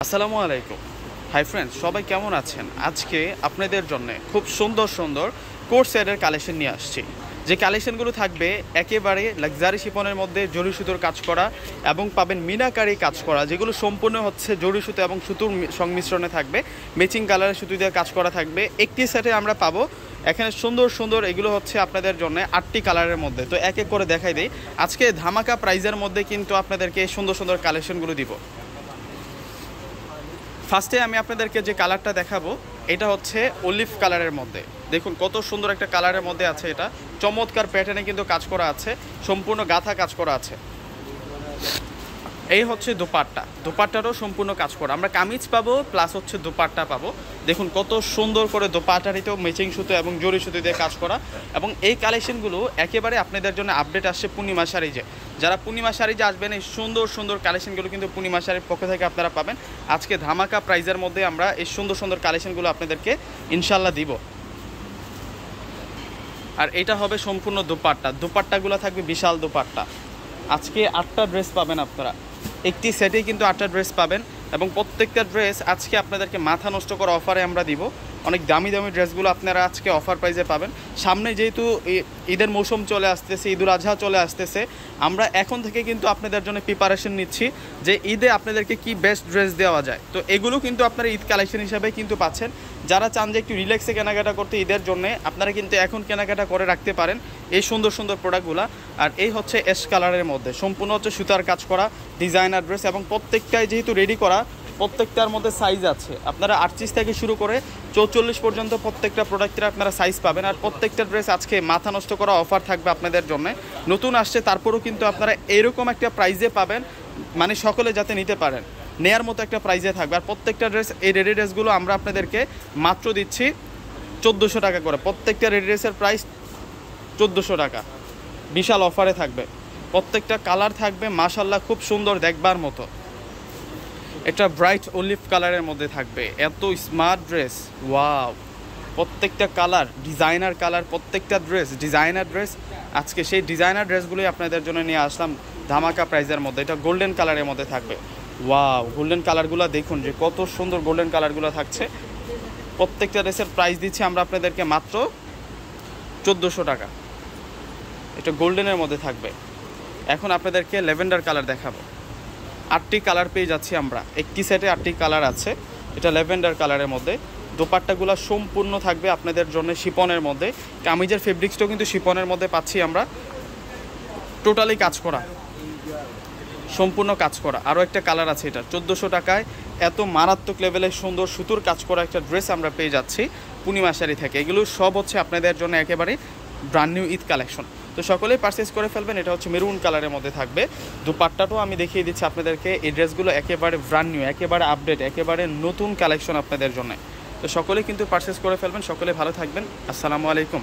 আসসালামু আলাইকুম। Hi friends, সবাই কেমন আছেন? আজকে আপনাদের জন্য খুব সুন্দর সুন্দর কোট সেটের কালেকশন নিয়ে আসছি। যে কালেকশনগুলো থাকবে একেবারে লাক্সারি শিপনের মধ্যে জরি সুতোর কাজ করা এবং পাবেন মিনাকারি কাজ করা, যেগুলো সম্পূর্ণ হচ্ছে জরি সুতো এবং সুতোর সংমিশ্রণে থাকবে। ম্যাচিং কালারের সুতো দিয়ে কাজ করা থাকবে। একটি সেটে আমরা পাবো এখানে সুন্দর সুন্দর, এগুলো হচ্ছে আপনাদের জন্য 8টি কালারের মধ্যে। তো এক এক করে দেখাই দিই। আজকে ধামাকা প্রাইজের মধ্যে কিন্তু আপনাদেরকে এই সুন্দর সুন্দর কালেকশনগুলো দিব। ফার্স্টে আমি আপনাদেরকে যে কালারটা দেখাবো এটা হচ্ছে অলিভ কালারের মধ্যে। দেখুন কত সুন্দর একটা কালারের মধ্যে আছে। এটা চমৎকার প্যাটার্নে কিন্তু কাজ করা আছে, সম্পূর্ণ গাঁথা কাজ করা আছে। এই হচ্ছে দোপাট্টারও সম্পূর্ণ কাজ করা। আমরা কামিজ পাবো প্লাস হচ্ছে দোপাট্টা পাবো। দেখুন কত সুন্দর করে দোপাট্টারিতেও ম্যাচিং সুতো এবং জরি সুতো দিয়ে কাজ করা। এবং এই কালেকশনগুলো একেবারে আপনাদের জন্য আপডেট আসছে পূর্ণিমা শাড়িজে। যারা পূর্ণিমা শাড়িজে আসবেন এই সুন্দর সুন্দর কালেকশনগুলো কিন্তু পূর্ণিমা শাড়ির পক্ষ থেকে আপনারা পাবেন। আজকে ধামাকা প্রাইজের মধ্যে আমরা এই সুন্দর সুন্দর কালেকশনগুলো আপনাদেরকে ইনশাল্লাহ দিব। আর এটা হবে সম্পূর্ণ দোপাট্টাগুলো থাকবে বিশাল দোপাট্টা। আজকে 8টা ড্রেস পাবেন আপনারা, একটি সেটেই কিন্তু 8টা ড্রেস পাবেন। এবং প্রত্যেকটা ড্রেস আজকে আপনাদেরকে মাথা নষ্ট করা অফারে আমরা দিব। অনেক দামি দামি ড্রেসগুলো আপনারা আজকে অফার প্রাইসে পাবেন। সামনে যেহেতু ঈদের মৌসুম চলে আসতেছে, ঈদুল আজহা চলে আসতেছে, আমরা এখন থেকে কিন্তু আপনাদের জন্য প্রিপারেশন নিচ্ছি যে ঈদে আপনাদেরকে কি বেস্ট ড্রেস দেওয়া যায়। তো এগুলো কিন্তু আপনারা ঈদ কালেকশন হিসাবে কিন্তু পাচ্ছেন। যারা চান যে একটু রিল্যাক্সে কেনাকাটা করতে ঈদের জন্য, আপনারা কিন্তু এখন কেনাকাটা করে রাখতে পারেন এই সুন্দর সুন্দর প্রোডাক্টগুলো। আর এই হচ্ছে অ্যাশ কালারের মধ্যে সম্পূর্ণ হচ্ছে সুতার কাজ করা ডিজাইনার ড্রেস। এবং প্রত্যেকটাই যেহেতু রেডি করা, প্রত্যেকটার মধ্যে সাইজ আছে। আপনারা 38 থেকে শুরু করে 44 পর্যন্ত প্রত্যেকটা প্রোডাক্টের আপনারা সাইজ পাবেন। আর প্রত্যেকটা ড্রেস আজকে মাথা নষ্ট করা অফার থাকবে আপনাদের জন্য। নতুন আসছে তারপরেও কিন্তু আপনারা এরকম একটা প্রাইজে পাবেন, মানে সকলে যাতে নিতে পারেন, নেয়ার মতো একটা প্রাইজে থাকবে। আর প্রত্যেকটা ড্রেস, এই রেডি ড্রেসগুলো আমরা আপনাদেরকে মাত্র দিচ্ছি 1400 টাকা করে। প্রত্যেকটা রেডি ড্রেসের প্রাইস 1400 টাকা, বিশাল অফারে থাকবে। প্রত্যেকটা কালার থাকবে মাশাল্লাহ খুব সুন্দর দেখবার মতো। এটা ব্রাইট অলিভ কালারের মধ্যে থাকবে, এত স্মার্ট ড্রেস, ওয়াও! প্রত্যেকটা কালার ডিজাইনার কালার, প্রত্যেকটা ড্রেস ডিজাইনার ড্রেস। আজকে সেই ডিজাইনার ড্রেসগুলোই আপনাদের জন্য নিয়ে আসলাম ধামাকা প্রাইজের মধ্যে। এটা গোল্ডেন কালারের মধ্যে থাকবে, ওয়াও! গোল্ডেন কালারগুলো দেখুন যে কত সুন্দর গোল্ডেন কালারগুলো থাকছে। প্রত্যেকটা ড্রেসের প্রাইস দিচ্ছি আমরা আপনাদেরকে মাত্র 1400 টাকা। এটা গোল্ডেনের মধ্যে থাকবে। এখন আপনাদেরকে ল্যাভেন্ডার কালার দেখাবো। 8টি কালার পেয়ে যাচ্ছি আমরা, একটি সেটে 8টি কালার আছে। এটা ল্যাভেন্ডার কালারের মধ্যে। দোপাট্টাগুলো সম্পূর্ণ থাকবে আপনাদের জন্য শিপনের মধ্যে। কামিজের ফেব্রিক্সটাও কিন্তু শিপনের মধ্যে পাচ্ছি আমরা। টোটালি কাজ করা, সম্পূর্ণ কাজ করা। আরও একটা কালার আছে, এটা 1400 টাকায় এত মারাত্মক লেভেলের সুন্দর সুতোর কাজ করা একটা ড্রেস আমরা পেয়ে যাচ্ছি পূর্ণিমা শাড়ি থেকে। এগুলো সব হচ্ছে আপনাদের জন্য একেবারে ব্র্যান্ড নিউ ঈদ কালেকশন। তো সকলেই পারচেস করে ফেলবেন। এটা হচ্ছে মেরুন কালারের মধ্যে থাকবে। দোপাট্টাটাও আমি দেখিয়ে দিচ্ছি আপনাদেরকে। এই ড্রেসগুলো একেবারে ব্র্যান্ড নিউ, একেবারে আপডেট, একেবারে নতুন কালেকশন আপনাদের জন্য। তো সকলেই কিন্তু পারচেস করে ফেলবেন। সকলে ভালো থাকবেন। আসসালামু আলাইকুম।